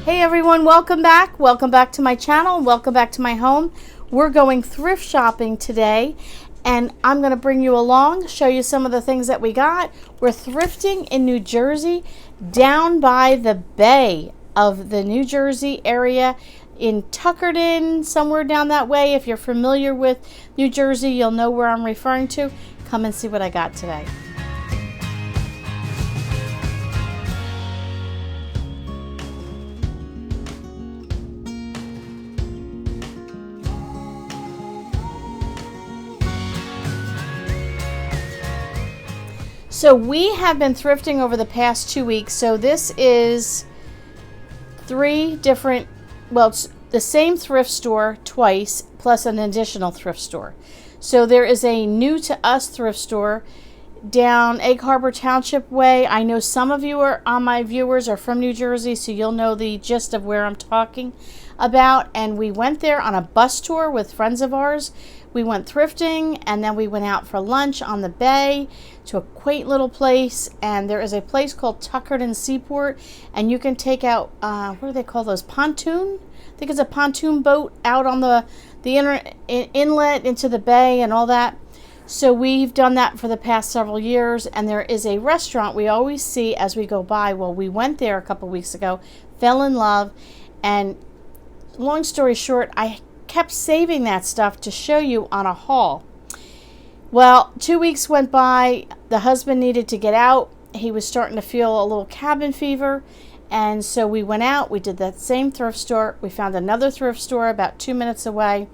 Hey everyone, welcome back. Welcome back to my channel. Welcome back to my home. We're going thrift shopping today, and I'm going to bring you along, show you some of the things that we got. We're thrifting in New Jersey, down by the bay of the New Jersey area in Tuckerton, somewhere down that way. If you're familiar with New Jersey, you'll know where I'm referring to. Come and see what I got today. So we have been thrifting over the past 2 weeks. So this is three different, well, it's the same thrift store twice, plus an additional thrift store. So there is a new to us thrift store down Egg Harbor Township Way. I know some of you my viewers are from New Jersey, so you'll know the gist of where I'm talking about. And we went there on a bus tour with friends of ours. We went thrifting, and then we went out for lunch on the bay to a quaint little place. And there is a place called Tuckerton Seaport, and you can take out, what do they call those, pontoon? I think it's a pontoon boat out on the inlet into the bay and all that. So we've done that for the past several years, and there is a restaurant we always see as we go by. Well, we went there a couple weeks ago, fell in love, and long story short, I kept saving that stuff to show you on a haul. Well, 2 weeks went by. The husband needed to get out. He was starting to feel a little cabin fever, and so we went out. We did that same thrift store. We found another thrift store about 2 minutes away.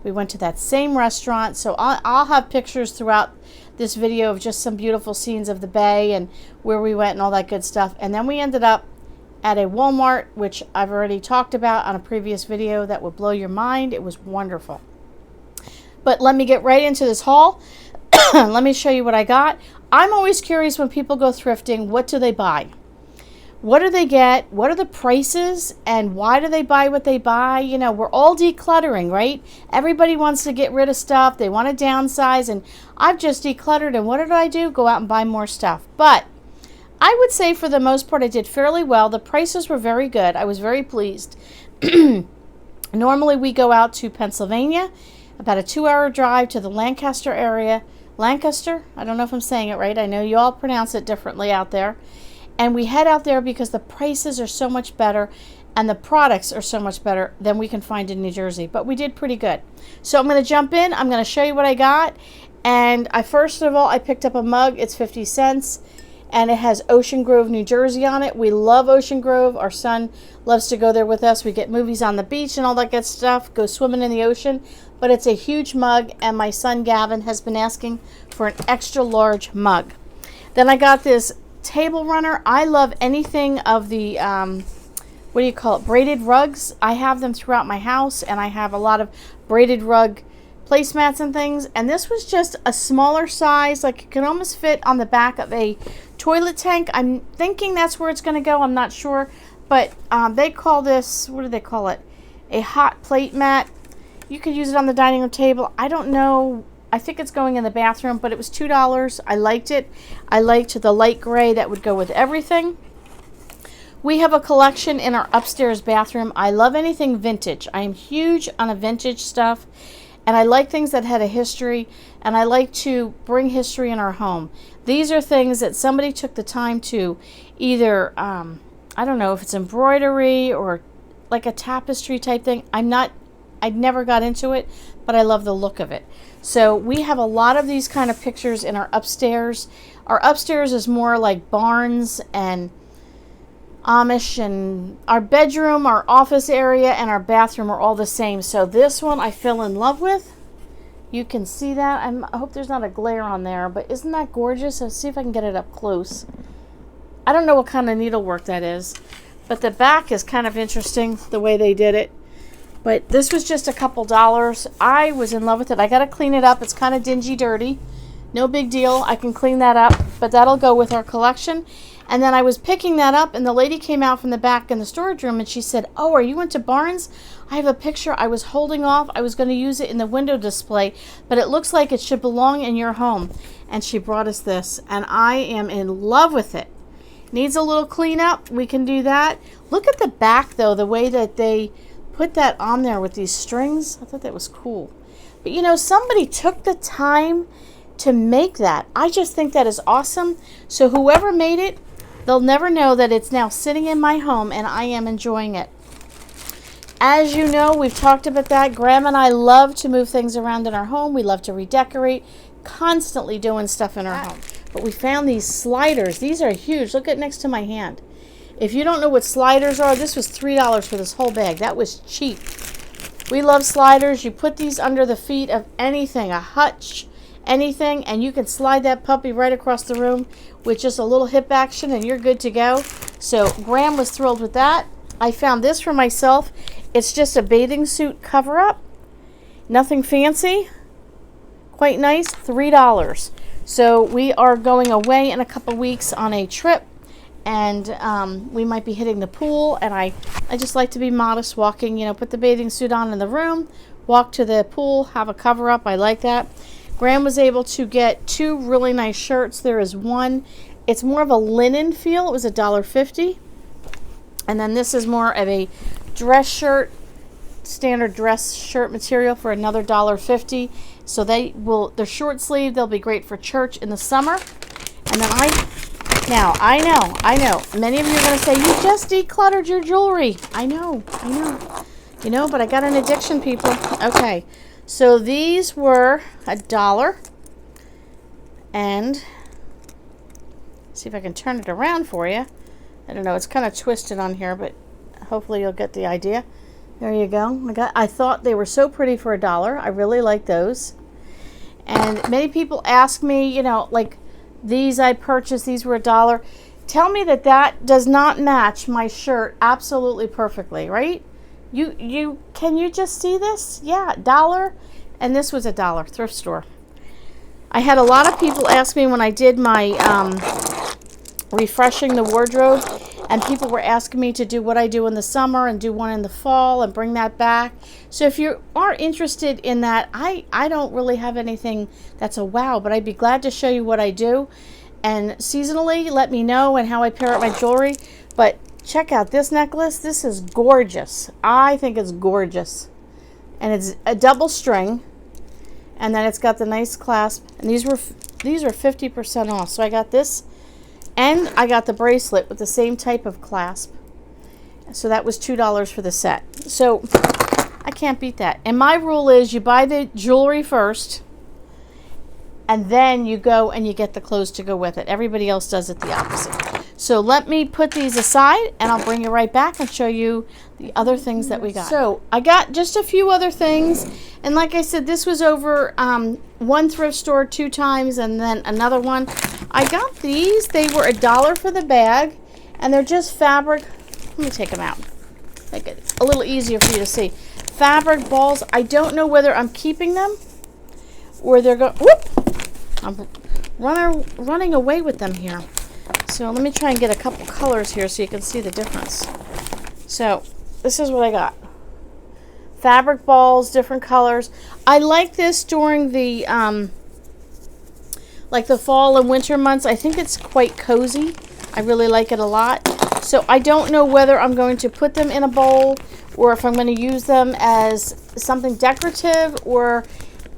We went to that same restaurant. So I'll have pictures throughout this video of just some beautiful scenes of the bay and where we went and all that good stuff. And then we ended up at a Walmart, which I've already talked about on a previous video that would blow your mind. It was wonderful. But let me get right into this haul. Let me show you what I got. I'm always curious when people go thrifting, what do they buy? What do they get? What are the prices? And why do they buy what they buy? You know, we're all decluttering, right? Everybody wants to get rid of stuff. They want to downsize. And I've just decluttered. And what did I do? Go out and buy more stuff. But I would say for the most part, I did fairly well. The prices were very good. I was very pleased. Normally, we go out to Pennsylvania, about a 2-hour drive to the Lancaster area. Lancaster? I don't know if I'm saying it right. I know you all pronounce it differently out there. And we head out there because the prices are so much better and the products are so much better than we can find in New Jersey. But we did pretty good. So I'm going to jump in. I'm going to show you what I got. And first of all, I picked up a mug. It's 50 cents. And it has Ocean Grove, New Jersey on it. We love Ocean Grove. Our son loves to go there with us. We get movies on the beach and all that good stuff. Go swimming in the ocean. But it's a huge mug, and my son Gavin has been asking for an extra large mug. Then I got this table runner. I love anything of the, what do you call it, braided rugs. I have them throughout my house, and I have a lot of braided rug placemats and things. And this was just a smaller size, like it can almost fit on the back of a toilet tank. I'm thinking that's where it's going to go. I'm not sure, but they call this, what do they call it, a hot plate mat. You could use it on the dining room table. I don't know. I think it's going in the bathroom, but it was $2. I liked it. I liked the light gray that would go with everything. We have a collection in our upstairs bathroom. I love anything vintage. I am huge on a vintage stuff. And I like things that had a history, and I like to bring history in our home. These are things that somebody took the time to either, I don't know if it's embroidery or like a tapestry type thing. I never got into it, but I love the look of it. So we have a lot of these kind of pictures in our upstairs. Our upstairs is more like barns and Amish, and our bedroom, our office area, and our bathroom are all the same. So this one I fell in love with. You can see that. I hope there's not a glare on there, but isn't that gorgeous? Let's see if I can get it up close. I don't know what kind of needlework that is, but the back is kind of interesting the way they did it. But this was just a couple dollars. I was in love with it. I got to clean it up. It's kind of dingy, dirty. No big deal. I can clean that up, but that'll go with our collection. And then I was picking that up, and the lady came out from the back in the storage room, and she said, "Oh, are you into Barnes? I have a picture I was holding off. I was going to use it in the window display, but it looks like it should belong in your home." And she brought us this, and I am in love with it. Needs a little cleanup, we can do that. Look at the back though, the way that they put that on there with these strings. I thought that was cool. But you know, somebody took the time to make that. I just think that is awesome. So whoever made it, they'll never know that it's now sitting in my home and I am enjoying it. As you know, we've talked about that. Graham and I love to move things around in our home. We love to redecorate, constantly doing stuff in our home. But we found these sliders. These are huge. Look at next to my hand. If you don't know what sliders are, this was $3 for this whole bag. That was cheap. We love sliders. You put these under the feet of anything, a hutch, anything, and you can slide that puppy right across the room with just a little hip action and you're good to go. So Graham was thrilled with that. I found this for myself. It's just a bathing suit cover up. Nothing fancy. Quite nice. $3. So we are going away in a couple weeks on a trip, and we might be hitting the pool, and I just like to be modest walking, you know, put the bathing suit on in the room, walk to the pool, have a cover up. I like that. Graham was able to get 2 really nice shirts. There is one, it's more of a linen feel. It was $1.50. And then this is more of a dress shirt, standard dress shirt material for another $1.50. So they're short sleeve. They'll be great for church in the summer. And then I know, many of you are going to say, you just decluttered your jewelry. I know. You know, but I got an addiction, people. Okay, so these were $1. And see if I can turn it around for you. I don't know, it's kind of twisted on here, but hopefully you'll get the idea. There you go. I thought they were so pretty for $1. I really like those. And many people ask me, you know, like these I purchased, these were $1. Tell me that that does not match my shirt absolutely perfectly, right? Can you just see this? Yeah, $1. And this was $1, thrift store. I had a lot of people ask me when I did my refreshing the wardrobe, and people were asking me to do what I do in the summer and do one in the fall and bring that back. So if you are interested in that, I don't really have anything that's a wow, but I'd be glad to show you what I do. And seasonally, let me know and how I pair up my jewelry. But check out this necklace. This is gorgeous. I think it's gorgeous. And it's a double string. And then it's got the nice clasp. And these are 50% off. So I got this. And I got the bracelet with the same type of clasp. So that was $2 for the set. So I can't beat that. And my rule is you buy the jewelry first, and then you go and you get the clothes to go with it. Everybody else does it the opposite. So let me put these aside, and I'll bring you right back and show you the other things that we got. So I got just a few other things. And like I said, this was over one thrift store 2 times and then another one. I got these. They were $1 for the bag, and they're just fabric. Let me take them out. Make it a little easier for you to see. Fabric balls. I don't know whether I'm keeping them or they're going. Whoop! I'm running away with them here. So let me try and get a couple colors here so you can see the difference. So this is what I got. Fabric balls, different colors. I like this during the like the fall and winter months. I think it's quite cozy. I really like it a lot. So I don't know whether I'm going to put them in a bowl or if I'm going to use them as something decorative or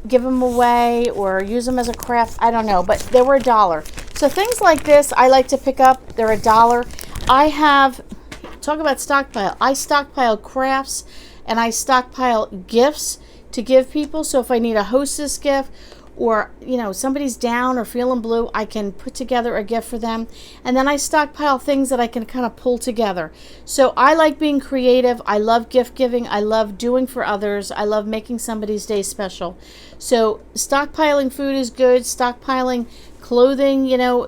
give them away or use them as a craft. I don't know, but they were $1. So things like this I like to pick up. They're $1. I have, talk about stockpile. I stockpile crafts and I stockpile gifts to give people. So if I need a hostess gift or, you know, somebody's down or feeling blue, I can put together a gift for them. And then I stockpile things that I can kind of pull together. So I like being creative. I love gift giving. I love doing for others. I love making somebody's day special. So stockpiling food is good. Stockpiling clothing, you know,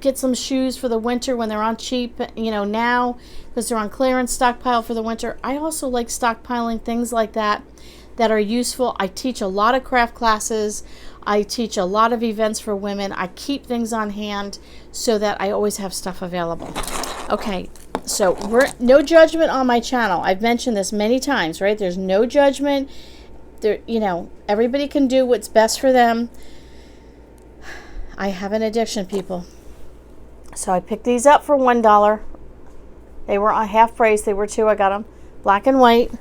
get some shoes for the winter when they're on cheap, you know, now because they're on clearance. Stockpile for the winter. I also like stockpiling things like that are useful. I teach a lot of craft classes. I teach a lot of events for women. I keep things on hand so that I always have stuff available. Okay, so no judgment on my channel. I've mentioned this many times, right? There's no judgment. There, you know, everybody can do what's best for them. I have an addiction, people. So I picked these up for $1. They were on half price. They were 2. I got them black and white.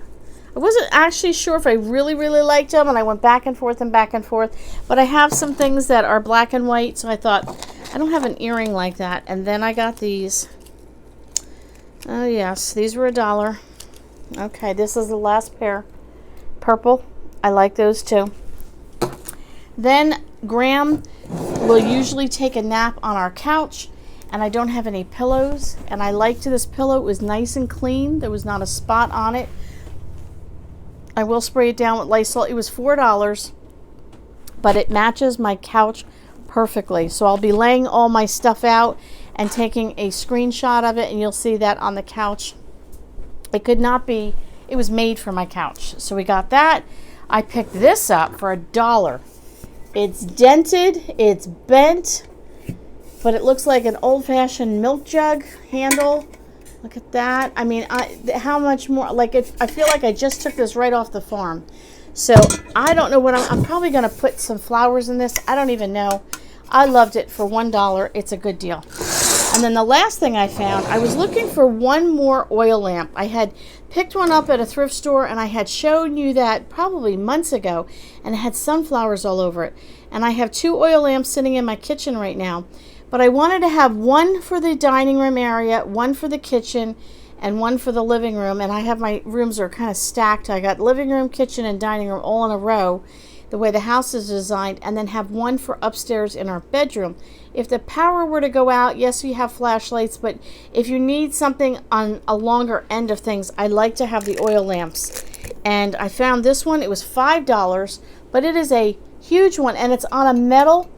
I wasn't actually sure if I really liked them, and I went back and forth. But I have some things that are black and white, so I thought, I don't have an earring like that. And then I got these. Oh yes, these were $1. Okay, this is the last pair. Purple. I like those too. Then Graham will usually take a nap on our couch, and I don't have any pillows, and I liked this pillow. It was nice and clean. There was not a spot on it. I will spray it down with Lysol. It was $4, but it matches my couch perfectly. So I'll be laying all my stuff out and taking a screenshot of it, and you'll see that on the couch. It could not be, it was made for my couch. So we got that. I picked this up for $1. It's dented, it's bent, but it looks like an old-fashioned milk jug handle. Look at that. I mean, how much more? Like, I feel like I just took this right off the farm. So I don't know what I'm probably going to put some flowers in this. I don't even know. I loved it for $1. It's a good deal. And then the last thing I found, I was looking for one more oil lamp. I had picked one up at a thrift store, and I had shown you that probably months ago, and it had sunflowers all over it. And I have 2 oil lamps sitting in my kitchen right now. But I wanted to have one for the dining room area, one for the kitchen, and one for the living room. And I have my rooms are kind of stacked. I got living room, kitchen, and dining room all in a row, the way the house is designed, and then have one for upstairs in our bedroom. If the power were to go out, yes, we have flashlights, but if you need something on a longer end of things, I like to have the oil lamps. And I found this one. It was $5, but it is a huge one, and it's on a metal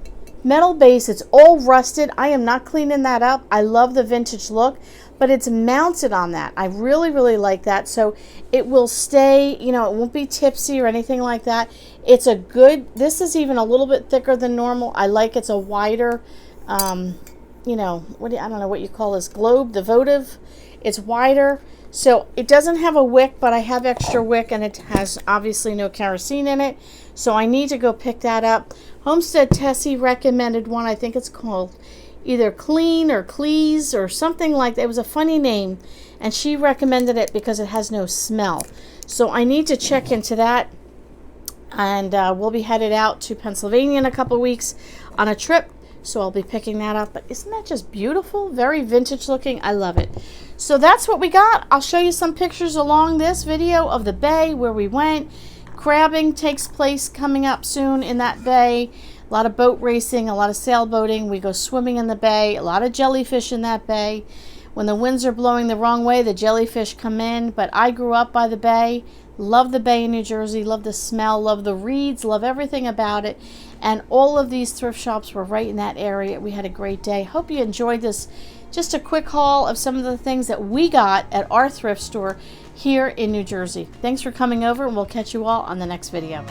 base. It's all rusted. I am not cleaning that up. I love the vintage look, but it's mounted on that. I really like that. So it will stay, you know, it won't be tipsy or anything like that. It's a good, this is even a little bit thicker than normal. I like it's a wider, you know, I don't know what you call this, globe, the votive. It's wider. So it doesn't have a wick, but I have extra wick, and it has obviously no kerosene in it. So I need to go pick that up. Homestead Tessie recommended one. I think it's called either Clean or Cleese or something like that. It was a funny name, and she recommended it because it has no smell. So I need to check into that, and we'll be headed out to Pennsylvania in a couple of weeks on a trip. So I'll be picking that up. But isn't that just beautiful? Very vintage looking. I love it. So that's what we got. I'll show you some pictures along this video of the bay where we went. Crabbing takes place coming up soon in that bay. A lot of boat racing, a lot of sailboating. We go swimming in the bay. A lot of jellyfish in that bay. When the winds are blowing the wrong way, the jellyfish come in. But I grew up by the bay. Love the bay in New Jersey. Love the smell. Love the reeds. Love everything about it. And all of these thrift shops were right in that area. We had a great day. Hope you enjoyed this. Just a quick haul of some of the things that we got at our thrift store here in New Jersey. Thanks for coming over, and we'll catch you all on the next video.